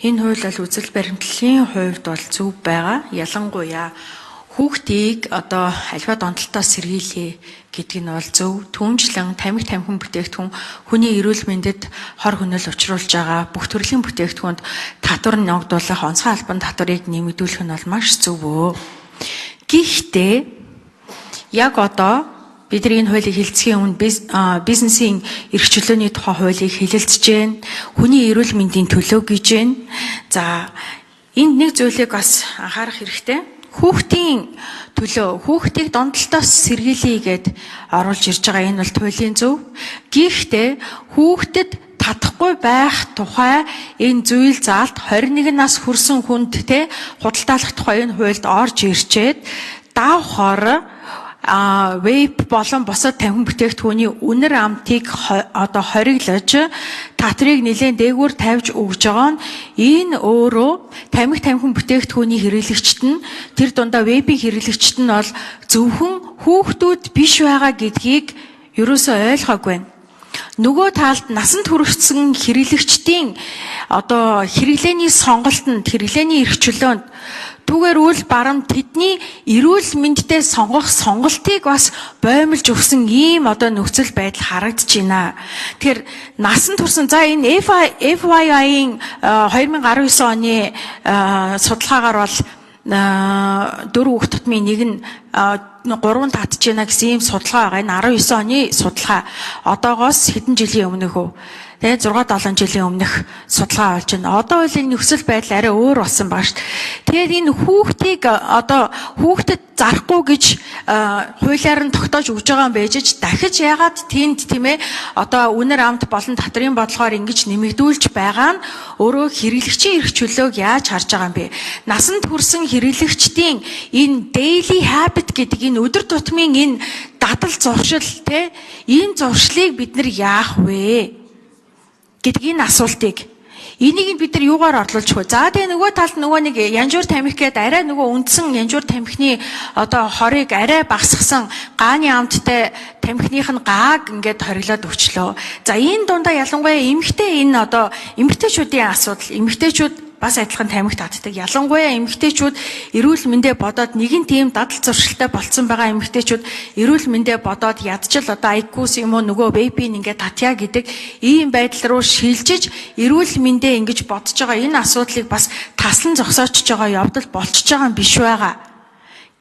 Энэ хууль бол үзэл баримтлалын хувьд бол зөв байгаа. Ялангуяа хүүхдийг одоо альва донтолтоос сэргийлье гэдэг нь бол зөв. Түүнчлэн тамхи тамхин бүтээгдэхүүн хүний эрүүл мэндэд хор хөнөөл учруулж байгаа бүх төрлийн бүтээгдэхүүнд татвар ногдуулах, онцгой албан татварыг нэмэгдүүлэх нь бол маш зөв. Гэхдээ яг одоо бидний энэ хуулийг хэлцхийн өмнө бизнесийн эрх чөлөөний тухай хуулийг хэлэлцэж байна. Хүний эрүүл мэндийн төлөө гэж байна. За энд нэг зүйлийг бас анхаарах хэрэгтэй. Хүүхдийн төлөө, хүүхдийг донтолтоос сэргийлье гэд оруулж ирж байгаа энэ бол туйлын зөв. Гэхдээ хүүхдэд татахгүй байх тухай энэ зүйл заалт 21 нас хүрсэн хүнд худалдаалах тухай энэ хуульд орж ирчээд давхар вейп болон бусад тамхин бүтээгдэхүүний үнэр амтыг одоо хориглож татварыг нэлээд дээгүүр тавьж өгж байгаа нь энэ өөрөө тамхин бүтээгдэхүүний хэрэглэгчд нь тэр дундаа вейпийн хэрэглэгчд нь бол зөвхөн хүүхдүүд биш байгаа гэдгийг ерөөсөө ойлгоогүй байна. Нөгөө талд насанд хүрэгдсэн хэрэглэгчдийн одоо хэрэглээний сонголтод, хэрэглээний эрх чөлөөнд түүгээр үл барам тэдний эрүүл мэндтэй сонгох сонголтыг бас боомлж өгсөн ийм одоо нөхцөл байдал харагдаж байна. Тэгэхээр насанд хүрсэн за энэ FYI-ийн 2019 оны судалгаагаар бол 4 хүүхд тутмын нэг нь 3 татж байна гэсэн ийм судалгаа байгаа. Энэ 19 оны судалгаа. Одоогоос хэдэн жилийн өмнөх үү? Тэгээ 6-7 жилийн өмнөх судалгаа болж байна. Одоо үл энэ нөхцөл байдал арай өөр болсон байгаа шүү дээ. Тэгээд энэ хүүхдийг одоо хүүхдэд зарахгүй гэж хуулиар нь тогтоож өгж байгаа юм байж ч дахиж ягаад тэнд тийм ээ одоо үнэр амт болон татрын бодлогоор ингэж нэмэгдүүлж байгаа нь өөрөө хэрэглэгчийн эрх чөлөөг яаж харж байгаа юм бэ? Насанд хүрсэн хэрэглэгчдийн энэ daily habit гэдэг энэ өдөр тутмын энэ дадал зуршил тийм энэ зуршлыг бид нар яах вэ гэдэг энэ асуултыг энийг бид нар юугаар орлуулж вэ? За тэгээ нөгөө талд нөгөө нэг янжуур тамхи гээд арай нөгөө үндсэн янжуур тамхины одоо хорыг арай багасгасан гааны амттай тамхиных нь гааг ингээд хориглоод өчлөө. За энэ дундаа ялангуяа эмэгтэй энэ одоо эмэгтэйчүүдийн асуудал, эмэгтэйчүүд бас адилхан тамхи татдаг. Ялангуяа эмэгтэйчүүд эрүүл мэндэ бодоод нэгэн тийм дадал зуршилтай болцсон байгаа эмэгтэйчүүд эрүүл мэндэ бодоод ядчил одоо айкус юм уу нөгөө вейпийн ингээд татья гэдэг ийм байдал руу шилжиж эрүүл мэндэ ингэж бодож байгаа энэ асуудлыг бас таслан зогсоочж байгаа явдал болчихж байгаа юм биш байгаа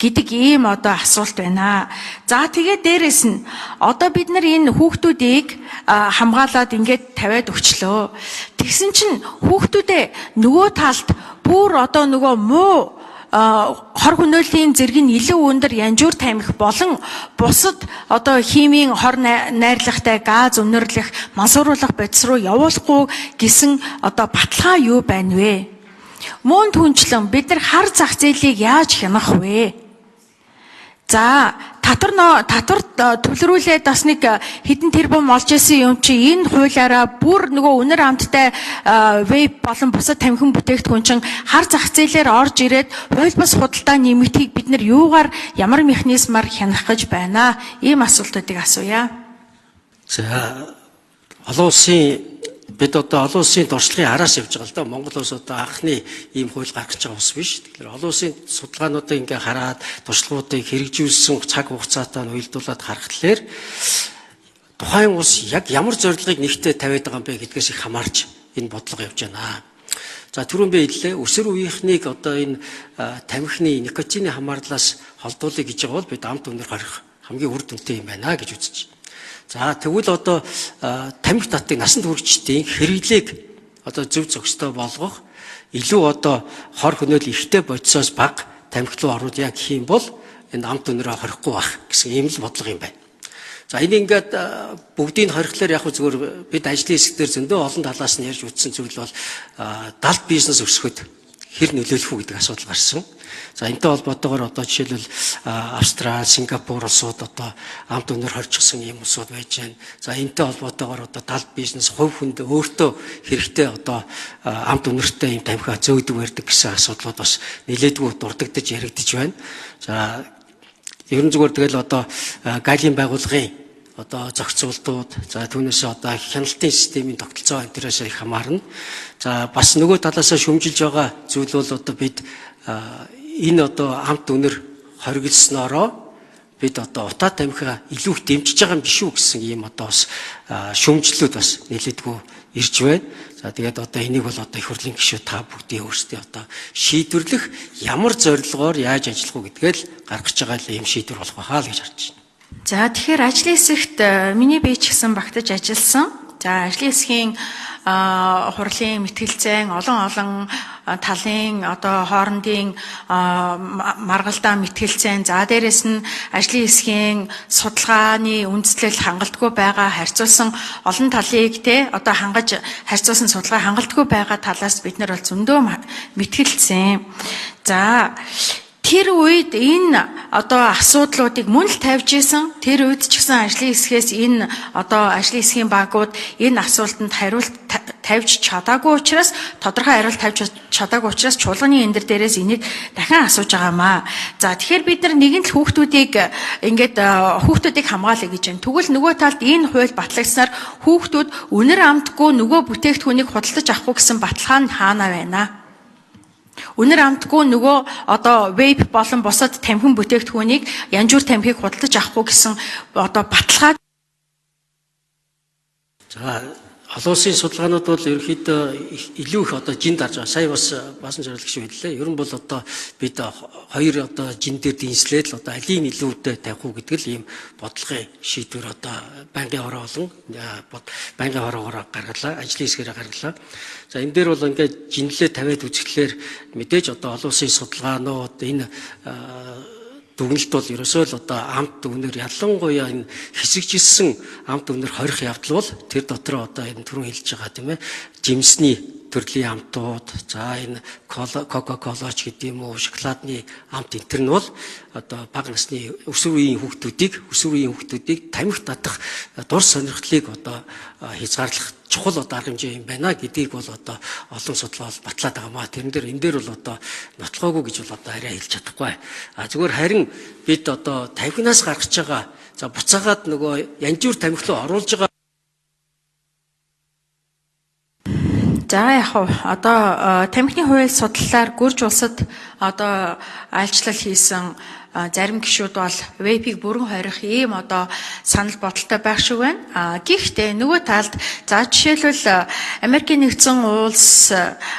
гэдэг ийм одоо асуулт байна. За тэгээд дээрэс нь одоо бид нар энэ хүүхдүүдийг хамгаалаад ингээд тавиад өчлөө. Тэгсэн чинь хүүхдүүдээ нөгөө талд бүр одоо нөгөө муу хор хөнөөлийн зэрэг нь илүү өндөр янжуур тамхи болон бусад одоо химийн хор найрлагатай газ өнөрлөх, мансууруулах бодис руу явуулахгүй гэсэн одоо баталгаа юу байна вэ? Мөн түнчлэн бид нар хар зах зээлийг яаж хянах вэ? За татвар төлрүүлээд бас нэг хэдэн тэрбум олж исэн юм чи энэ хуулиараа бүр нөгөө үнэр амттай вейп болон бусад тамхин бүтээгдэхүүн чин хар зах зээлээр орж ирээд хууль бус худалдаа нэмэгдгийг бид нар юугаар ямар механизмаар хянах гэж байна? Ийм асуултуудыг асууя. За олон улсын бид одоо олон улсын туршлагын араас явж байгаа л да. Монгол улс одоо анхны ийм хууль гаргаж байгаа улс биш. Тэгэхээр олон улсын судалгаануудыг ингээ хараад туршлагуудыг хэрэгжүүлсэн цаг хугацаатай нь уялдуулаад харахад тухайн улс яг ямар зорилгыг нэгтээ тавиад байгаа юм бэ гэдгээс их хамаарч энэ бодлого явж байна. За түрүүн би хэллээ. Өсвөр үеийнхнийг одоо энэ тамхины никотины хамаарлаас холдуулъя гэж байгаа бол бид амт өнөр харих хамгийн үр дүнтэй юм байна гэж үзэж байна. За тэгвэл одоо тамхи татдаг насанд хүрэгчдийн хэрэглээг одоо зөв зохистой болгох илүү одоо хор хөнөөл ихтэй бодисоос бага тамхи руу оруулъя гэх юм бол энэ амт өнөрөө хорихгүй байх гэсэн ийм л бодлого юм байна. За энэ ингээд бүгдийг хорихлоор яг зүгээр бид ажлын хэсгээр зөндөө олон талаас нь ярьж үтсэн зүйл бол далд бизнес өсгөхөд хэр нөлөөлөх үү гэдэг асуудал гарсан. За энэтэй холбоотойгоор одоо жишээлбэл Австрали, Сингапур улсууд одоо амт өнөр хорчихсон ийм улсууд байж байна. За энэтэй холбоотойгоор одоо далд бизнес хувь хүнд өөртөө хэрэгтэй одоо амт өнөртэй ийм тамхи зөөдөг барьдаг гэсэн асуудлууд бас нэлээдгүй дурддагдж яригдж байна. За ерөн зүгээр тэгэл одоо галийн байгууллагын одоо зохицуултууд, за түүнээс одоо хяналтын системийн тогтолцоо энэ төрөөс их хамаарна. За бас нөгөө талаас шүмжилж байгаа зүйл бол одоо бид энэ одоо амт үнэр хоригдсноороо бид одоо утаа тамхиа илүү их дэмжиж байгаа юм биш үү гэсэн ийм одоо бас шүмжлүүд бас нэлээдгүй ирж байна. За тэгээд одоо энийг бол одоо их хурлын гишүүд та бүгдийн өөрсдөө одоо шийдвэрлэх ямар зорилгоор яаж ажиллах уу гэдгээ л гаргаж байгаа ийм шийдвэр болох байхаа л гэж харж байна. За тэгэхээр ажлын хэсэгт миний бие ч гэсэн багтаж ажилласан. За ажлын хэсгийн хурлын мэтгэлцэн олон талын одоо хоорондын маргалдаа мэтгэлцэн за дээрэс нь ажлын хэсгийн судалгааны үндэслэл хангалтгүй байгаа харьцуулсан олон талыг одоо хангаж харьцуулсан судалгаа хангалтгүй байгаа талаас бид нар бол зөндөө мэтгэлцэн. За тэр үед энэ одоо асуудлуудыг мөн л тавьж исэн. Тэр үед ч гэсэн ажлын хэсгээс энэ одоо ажлын хэсгийн багууд энэ асуултанд хариулт тавьж чадаагүй учраас тодорхой хариулт тавьж чадаагүй учраас чуулганы эндэр дээрээс энийг дахин асууж байгаамаа. За тэгэхээр бид нар нэгэн л хүүхдүүдийг хүүхдүүдийг хамгаалъя гэж байна. Тэгвэл нөгөө талд энэ хууль батлагдсанаар хүүхдүүд үнэр амтгүй нөгөө бүтээгдэхүүнийг худалдаж авахгүй гэсэн баталгаа нь хаана байна? Үнэр амтгүй нөгөө одоо вейп болон бусад тамхин бүтээгдэхүүнийг янжуур тамхиг худалдаж авахгүй гэсэн одоо баталгаа. За олон улсын судалгаанууд бол ерөнхийдөө илүү их одоо жин дарж байгаа. Сая бас баасан зорилгч хэллээ. Ер нь бол одоо бид хоёр одоо жин дээр дийнслээд л одоо алийг илүүтэй тавих уу гэдэг л ийм бодлогын шийдвэр одоо банкны хороо болон банкны хороогоор гаргалаа, ажлын хэсгээрээ гаргалаа. За энэ дээр бол ингээд жинлээ тавиад үзэхлээр мэдээж одоо олон улсын судалгаанууд энэ дүгнэлт бол ерөөсөө л одоо амт үнэр ялангуяа энэ хэсэгжилсэн амт үнэр хорих явдал бол тэр дотроо одоо энэ түрүүн хэлж байгаа тийм ээ жимсний төрлийн амтууд за энэ кока-кола ч гэдэг юм уу шоколадны амт энэ төр нь бол одоо бага насны өсвөр үеийн хүүхдүүдийг тамхи татах дур сонирхлыг одоо хязгаарлах чухал одоо арга хэмжээ юм байна гэдгийг бол одоо олон судалгаа бол батлаад байгаамаа. Тэрэн дээр энэ дээр бол одоо нотлохоогүй гэж бол одоо арай хэлж чадахгүй. Зүгээр харин бид одоо тамхинаас гаргаж байгаа за буцаагаад нөгөө янжуур тамхи руу оруулж байгаа. За яг одоо тамхины хууль судлалаар Гүрж улсад одоо айлчлал хийсэн зарим гишүүд бол вейпийг бүрэн хорих ийм одоо санал бодолтой байх шиг байна. Гэхдээ нөгөө талд за жишээлбэл Америкийн нэгдсэн улс,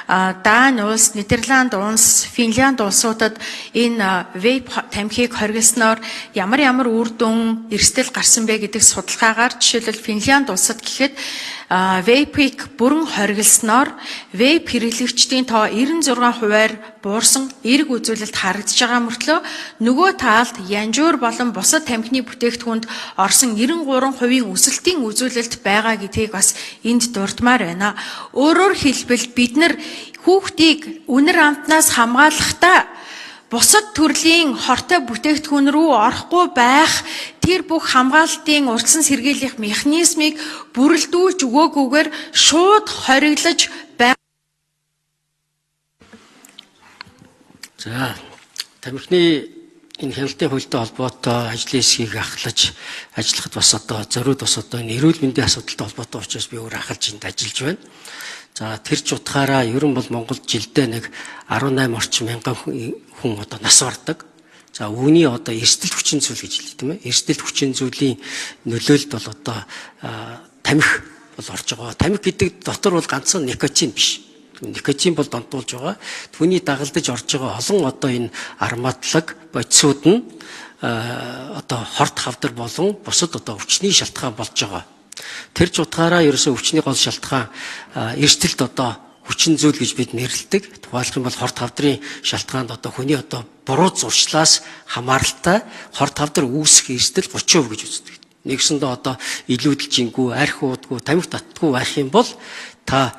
Дани улс, Нидерланд улс, Финлянд улсуудад энэ вейп тамхиг хоригдсноор ямар үр дүн эрсдэл гарсан бэ гэдэг судалгаагаар жишээлбэл Финлянд улсад гэхэд вейпийг бүрэн хоригдсноор вейп хэрэглэгчдийн тоо 96% буурсан эерэг үзүүлэлт харагдаж байгаа мөртлөө нөгөө таалд янжуур болон бусад тамхины бүтээгдэхүүнд орсон 93% өсөлтийн үзүүлэлт байгаа гэдгийг бас энд дурдмаар байна. Өөрөөр хэлбэл бид нар хүүхдийг үнэр амтнаас хамгаалахдаа бусад төрлийн хортой бүтээгдэхүүн рүү орохгүй байх тэр бүх хамгаалтын урьдчилан сэргийлэх механизмыг бүрэлдүүлж өгөөгүйгээр шууд хориглож байна. За тамхины энэ хяналтын хуультай холбоотой ажлын хэсгийг ахлаж ажиллахад бас одоо зориуд бас одоо эрүүл мэндийн асуудалтай холбоотой учраас би өөр ахалж энд ажиллаж байна. За тэр ч утгаараа ер нь бол Монголд жилдээ нэг 18 орчим мянган хүн одоо нас бардаг. За үүний одоо эрсдэл хүчин зүйл гэж хэлдэг тийм ээ. Эрсдэл хүчин зүйлийн нөлөөлөлд бол одоо тамхи бол орж байгаа. Тамхи гэдэг дотор бол ганцхан никотин биш. Никотин бол донтуулж байгаа. Түүний дагалдаж орж байгаа олон одоо энэ арматлаг бодисууд нь одоо хорт хавдар болон бусад одоо өвчний шалтгаан болж байгаа. Тэр ч утгаараа ерөөсөө өвчний гол шалтгаан эрсдэлд одоо хүчин зүйл гэж бид нэрлэдэг. Тухайлбал юм бол хорт хавдрын шалтгаанд одоо хүний одоо буруу зуршлаас хамааралтай хорт хавдар үүсэх эрсдэл 30% гэж үздэг. Нэгсэндээ одоо илүүдэлжингүй, арх уудгүй, тамхи татдаггүй байх юм бол та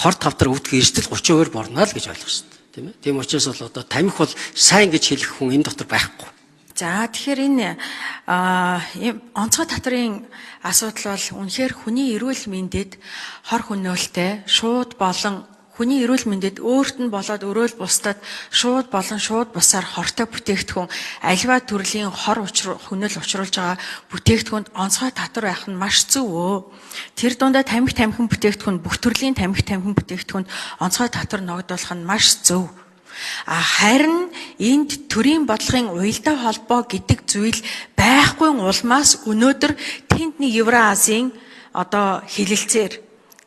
хорт хавдар өвдөх эрсдэл 30%-аар борно л гэж ойлгох хэрэгтэй, тийм ээ. Тийм учраас бол одоо тамхи бол сайн гэж хэлэх хүн энэ дотор байхгүй. За тэгэхээр энэ онцгой татрын асуудал бол үнэхээр хүний эрүүл мэндэд хор хөнөөлтэй шууд болон хүний эрүүл мэндэд өөрт нь болоод өрөөл бусдад шууд болон шууд бусаар хортой бүтээгдэхүүн аливаа төрлийн хор хүнэл учруулж байгаа бүтээгдэхүүнд онцгой татвар байх нь маш зөв өө. Тэр дундаа тамхин бүтээгдэхүүн бүх төрлийн тамхин бүтээгдэхүүнд онцгой татвар ногдуулах нь маш зөв. Харин энд төрийн бодлогын уялдаа холбоо гэдэг зүйл байхгүй улмаас өнөөдөр тэнд нэг Евразийн хэлэлцээр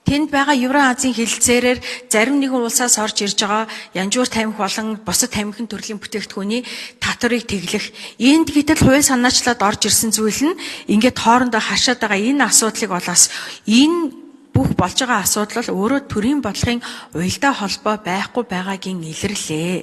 тэнд байгаа Евразийн хэлэлцээрээр зарим нэгэн улсаас орж ирж байгаа янжуур тамхи болон бусад тамхин төрлийн бүтээгдэхүүний татварыг тэглэх энд гэтэл хууль санаачлаад орж ирсэн зүйл нь ингээд хоорондоо хашаад байгаа энэ асуудлыг болоос энэ бүх болж байгаа асуудал бол өөрөө төрийн бодлогын уялдаа холбоо байхгүй байгаагийн илэрлээ.